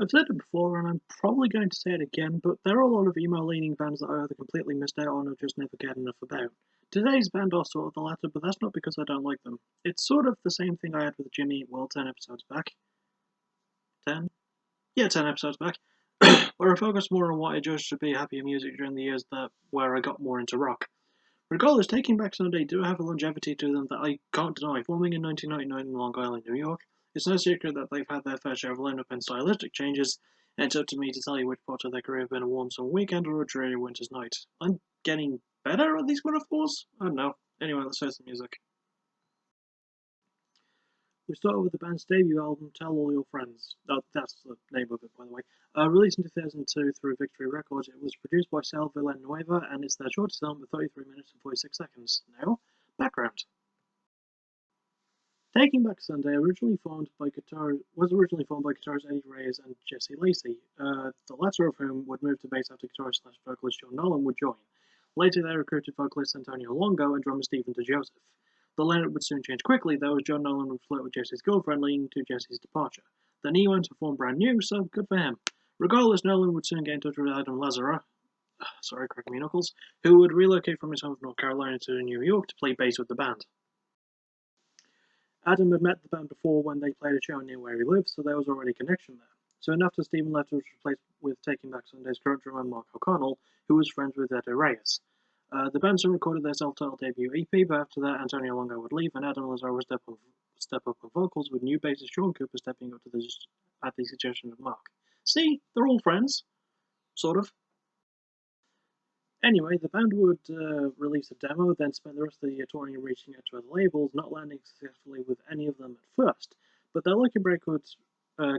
I've said it before, and I'm probably going to say it again, but there are a lot of emo-leaning bands that I either completely missed out on or just never get enough about. Today's band are sort of the latter, but that's not because I don't like them. It's sort of the same thing I had with Jimmy Eat World 10 episodes back. 10? Yeah, 10 episodes back. Where I focused more on what I judged to be happier music during the years where I got more into rock. Regardless, Taking Back Sunday do have a longevity to them that I can't deny. Forming in 1999 in Long Island, New York, it's no secret that they've had their fair share of lineup and stylistic changes, and it's up to me to tell you which part of their career have been a warm summer weekend or a dreary winter's night. I'm getting better at these metaphors? I don't know. Anyway, let's hear some music. We start with the band's debut album, Tell All Your Friends. That's the name of it, by the way. Released in 2002 through Victory Records, it was produced by Sal Villanueva, and it's their shortest album with 33 minutes and 46 seconds. Now, background. Taking Back Sunday was originally formed by guitarists Eddie Reyes and Jesse Lacey, the latter of whom would move to bass after guitarist/vocalist John Nolan would join. Later they recruited vocalist Antonio Longo and drummer Stephen DeJoseph. The lineup would soon change quickly, though, as John Nolan would flirt with Jesse's girlfriend, leading to Jesse's departure. Then he went to form brand new, so good for him. Regardless, Nolan would soon get in touch with Adam Lazara, cracking me knuckles, who would relocate from his home of North Carolina to New York to play bass with the band. Adam had met the band before when they played a show near where he lived, so there was already a connection there. Soon after, Stephen left, was replaced with Taking Back Sunday's current drummer Mark O'Connell, who was friends with Eddie Reyes. The band soon recorded their self-titled debut EP, but after that, Antonio Longo would leave, and Adam Lazaro would step up on vocals, with new bassist Sean Cooper stepping up at the suggestion of Mark. See, they're all friends, sort of. Anyway, the band would release a demo, then spend the rest of the year touring and reaching out to other labels, not landing successfully with any of them at first. But their lucky break would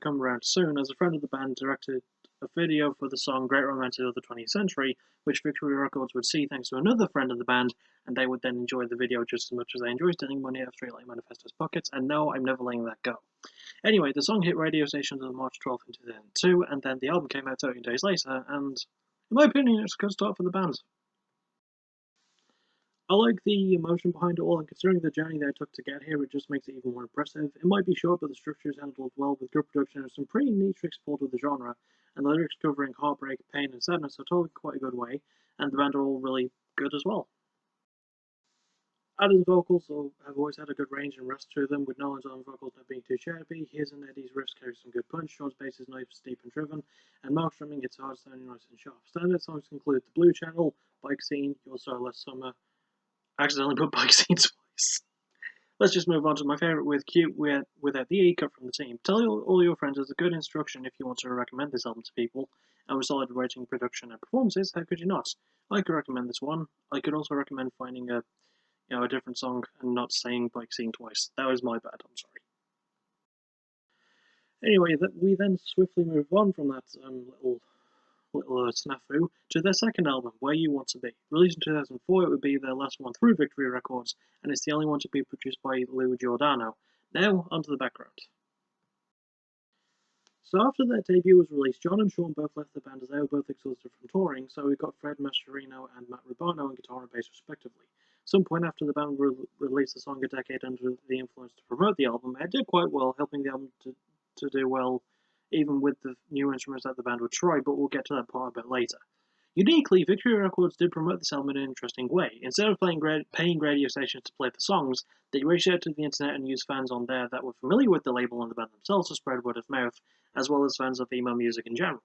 come around soon, as a friend of the band directed a video for the song Great Romance of the 20th Century, which Victory Records would see thanks to another friend of the band, and they would then enjoy the video just as much as they enjoy stealing money out of Streetlight Manifesto's pockets, and no, I'm never letting that go. Anyway, the song hit radio stations on March 12th in 2002, and then the album came out 13 days later, and in my opinion, it's a good start for the band. I like the emotion behind it all, and considering the journey they took to get here, it just makes it even more impressive. It might be short, but the structure is handled well with good production and some pretty neat tricks pulled with the genre, and the lyrics covering heartbreak, pain, and sadness are told in quite a good way, and the band are all really good as well. Adam's vocals have always had a good range and rest to them, with Nolan's own vocals not being too shabby. His and Eddie's riffs carry some good punch, Sean's bass is nice, steep and driven, and Mark's drumming hits hard, sounding nice and sharp. Standout songs include The Blue Channel, Bike Scene, Your Soul Last Summer. I accidentally put Bike Scene twice. Let's just move on to my favourite with Cute without the E cut from the team. Tell all your friends is a good instruction if you want to recommend this album to people, and with solid writing, production, and performances, how could you not? I could recommend this one. I could also recommend finding a different song and not saying Bike Scene twice. That was my bad, I'm sorry. Anyway, we then swiftly move on from that little snafu to their second album, Where You Want to Be. Released in 2004, it would be their last one through Victory Records, and it's the only one to be produced by Lou Giordano. Now, onto the background. So after their debut was released, John and Sean both left the band as they were both exhausted from touring, so we got Fred Mascherino and Matt Rubano on guitar and bass respectively. Some point after the band released the song A Decade Under the Influence to promote the album, it did quite well, helping the album to do well even with the new instruments that the band would try, but we'll get to that part a bit later. Uniquely, Victory Records did promote this album in an interesting way. Instead of paying radio stations to play the songs, they reached out to the internet and used fans on there that were familiar with the label and the band themselves to spread word of mouth, as well as fans of emo music in general.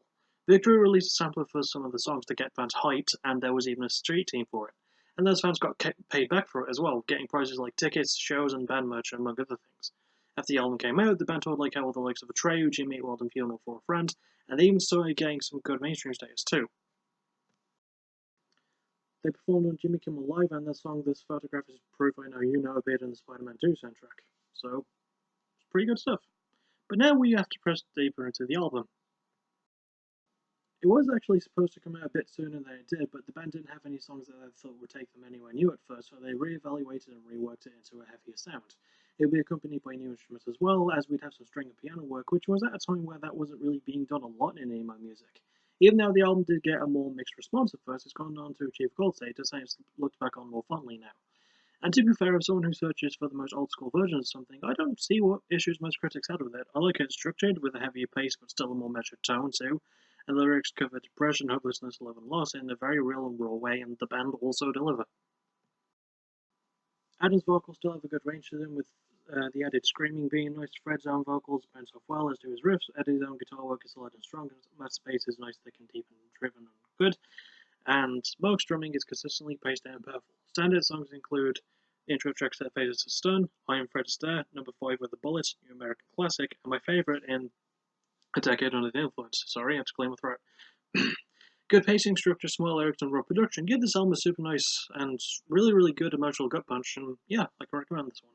Victory released a sampler for some of the songs to get fans hyped, and there was even a street team for it. And those fans got paid back for it as well, getting prizes like tickets, shows, and band merch, among other things. After the album came out, the band toured like hell with the likes of Atreyu, Jimmy Eat World, and Funeral for a Friend, and they even started getting some good mainstream status too. They performed on Jimmy Kimmel Live, and their song This Photograph is Proof I Know You Know appeared in the Spider-Man 2 soundtrack. So, it's pretty good stuff. But now we have to press deeper into the album. It was actually supposed to come out a bit sooner than it did, but the band didn't have any songs that they thought would take them anywhere new at first, so they re-evaluated and reworked it into a heavier sound. It would be accompanied by new instruments as well, as we'd have some string and piano work, which was at a time where that wasn't really being done a lot in emo music. Even though the album did get a more mixed response at first, it's gone on to achieve gold status, and it's looked back on more fondly now. And to be fair, as someone who searches for the most old school version of something, I don't see what issues most critics had with it. I like it structured, with a heavier pace but still a more measured tone too. And the lyrics cover depression, hopelessness, love and loss in a very real and raw way, and the band also deliver. Adam's vocals still have a good range to them, with the added screaming being nice. Fred's own vocals bounce off well, as do his riffs. Eddie's own guitar work is solid and strong, and Matt's bass is nice, thick and deep and driven and good. And Moog's drumming is consistently paced and powerful. Standard songs include intro track Set Phases to Stun, I Am Fred Astaire, number 5 with a Bullet, New American Classic, and my favourite in A Decade Under the Influence. Sorry, I have to clear my throat. Good pacing, structure, small lyrics, and raw production give this album a super nice and really, really good emotional gut punch, and yeah, I can recommend this one.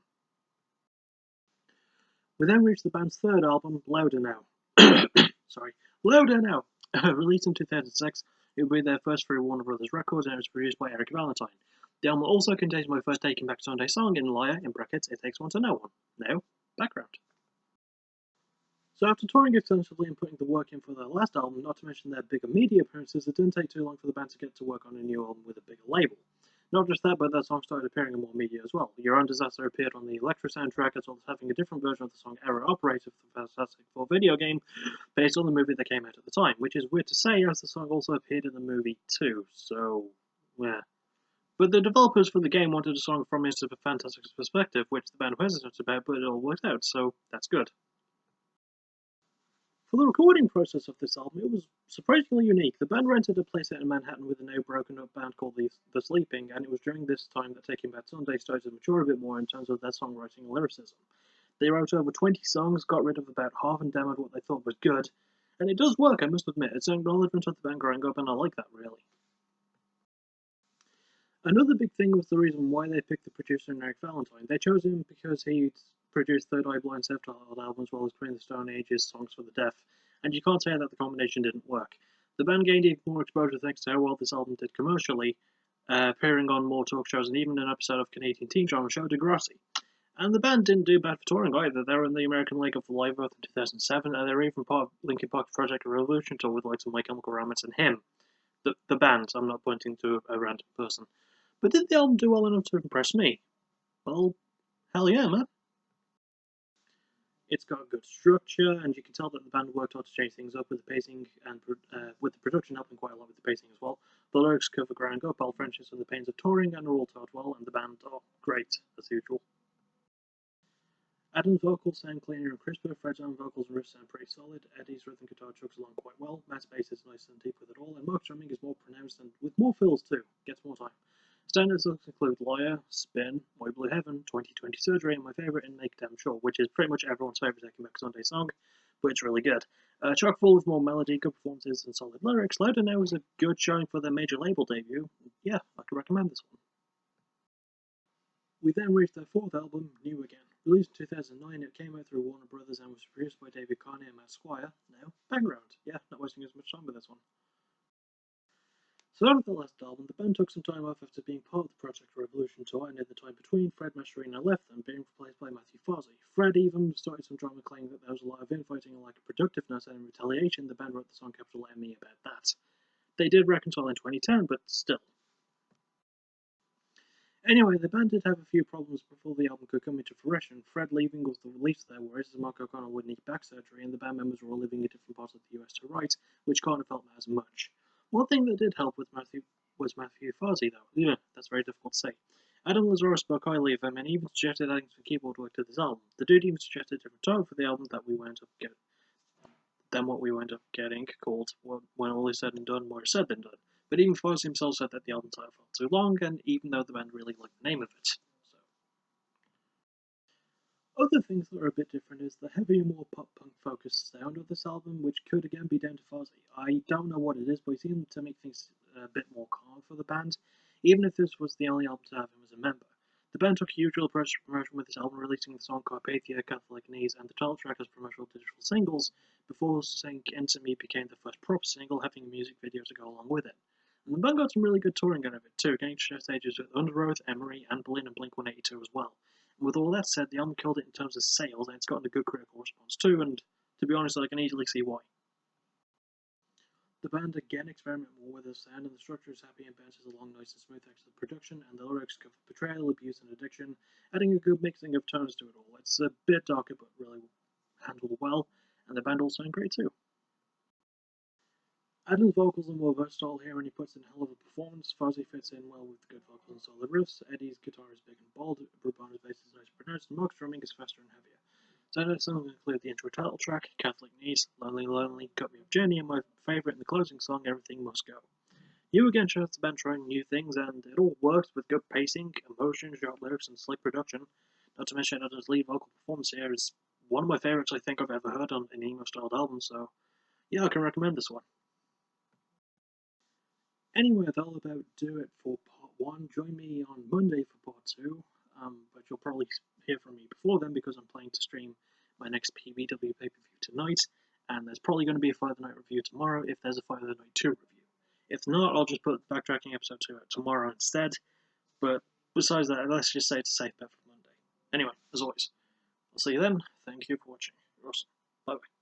We then reach the band's third album, Louder Now. Sorry, Louder Now! Released in 2006, it will be their first through Warner Brothers Records, and it was produced by Eric Valentine. The album also contains my first Taking Back Sunday song in Liar, in brackets, It Takes One to Know One. Now, background. So after touring extensively and putting the work in for their last album, not to mention their bigger media appearances, it didn't take too long for the band to get to work on a new album with a bigger label. Not just that, but their song started appearing in more media as well. Your Own Disaster appeared on the Electra soundtrack, as well as having a different version of the song Error Operator for the Fantastic Four video game, based on the movie that came out at the time, which is weird to say, as the song also appeared in the movie too, so yeah. But the developers for the game wanted a song from Mr. Fantastic's perspective, which the band was hesitant about, but it all worked out, so that's good. For the recording process of this album, it was surprisingly unique. The band rented a place out in Manhattan with a now broken up band called The Sleeping, and it was during this time that Taking Back Sunday started to mature a bit more in terms of their songwriting and lyricism. They wrote over 20 songs, got rid of about half, and demoed what they thought was good. And it does work, I must admit. It's an acknowledgement of the band growing up, and I like that, really. Another big thing was the reason why they picked the producer Eric Valentine. They chose him because he'd produced Third Eye Blind Self-Titled albums, as well as Queen of the Stone Age's Songs for the Deaf, and you can't say that the combination didn't work. The band gained even more exposure thanks to how well this album did commercially, appearing on more talk shows and even an episode of Canadian teen drama show Degrassi. And the band didn't do bad for touring either. They were in the American League of the Live Earth in 2007, and they were even part of Linkin Park's Project Revolution tour with likes of My Chemical Romance and Him. The band, I'm not pointing to a random person. But did the album do well enough to impress me? Well, hell yeah, man. It's got good structure, and you can tell that the band worked hard to change things up with the pacing and with the production helping quite a lot with the pacing as well. The lyrics cover growing up, old friendships, and the pains of touring, and are all told well, and the band are great, as usual. Adam's vocals sound cleaner and crisper, Fred's own vocals and riffs sound pretty solid, Eddie's rhythm guitar chugs along quite well, Matt's bass is nice and deep with it all, and Mark's drumming is more pronounced and with more fills too, gets more time. Standard songs include Liar, Spin, My Blue Heaven, 2020 Surgery, and my favourite in Make Damn Sure, which is pretty much everyone's favourite Taking Back Sunday song, but it's really good. Chock full of more melody, good performances, and solid lyrics. Louder Now is a good showing for their major label debut. Yeah, I can recommend this one. We then reached their fourth album, New Again. Released in 2009, it came out through Warner Brothers and was produced by David Carney and Matt Squire. Now, background. Yeah, not wasting as much time with this one. So after the last album, the band took some time off after being part of the Project Revolution tour, and in the time between, Fred Mascherino left them, being replaced by Matthew Fozzy. Fred even started some drama claiming that there was a lot of infighting and lack of productiveness, and in retaliation, the band wrote the song Capital M.E. about that. They did reconcile in 2010, but still. Anyway, the band did have a few problems before the album could come into fruition. Fred leaving was the release of their worries, as Mark O'Connor would need back surgery, and the band members were all living in different parts of the US to write, which kind of felt as much. One thing that did help with Matthew was Matthew Fozzy, though. Yeah, that's very difficult to say. Adam Lazaro spoke highly of him, and even suggested adding some keyboard work to this album. The dude even suggested a different tone for the album that we wound up getting, called When All Is Said and Done, More Said Than Done. But even Fozzy himself said that the album title felt too long, and even though the band really liked the name of it. Other things that are a bit different is the heavier, more pop-punk focused sound of this album, which could again be down to Fozzy. I don't know what it is, but he seemed to make things a bit more calm for the band, even if this was the only album to have him as a member. The band took a usual approach to promotion with this album, releasing the song Carpathia, Catholic Knees, and the title track as promotional digital singles, before Sink Into Me became the first proper single, having a music video to go along with it. And the band got some really good touring out of it too, getting to share stages with Underoath, Emery, and Berlin and Blink-182 as well. And with all that said, the album killed it in terms of sales, and it's gotten a good critical response too, and to be honest, I can easily see why. The band again experiment more with the sound, and the structure is happy and bounces along nice and smooth thanks to the production, and the lyrics cover betrayal, abuse, and addiction, adding a good mixing of tones to it all. It's a bit darker, but really handled well, and the band all sound great too. Adam's vocals are more versatile here, and he puts in a hell of a performance. Fozzy fits in well with good vocals and solid riffs. Eddie's guitar is big and bold. Rubano's bass is nice and pronounced, and Mark's drumming is faster and heavier. Standout songs include the intro title track, Catholic Knees, Lonely Lonely, Got Me Up Journey, and my favourite in the closing song, Everything Must Go. You again shows the band trying new things, and it all works with good pacing, emotion, sharp lyrics, and slick production. Not to mention Adam's lead vocal performance here is one of my favourites I think I've ever heard on an emo-styled album, so yeah, I can recommend this one. Anyway, that'll about do it for part one. Join me on Monday for part two, but you'll probably hear from me before then because I'm planning to stream my next PBW pay-per-view tonight, and there's probably going to be a Fight of the Night review tomorrow if there's a Fight of the Night 2 review. If not, I'll just put Backtracking episode 2 out tomorrow instead, but besides that, let's just say it's a safe bet for Monday. Anyway, as always, I'll see you then. Thank you for watching. You're awesome. Bye-bye.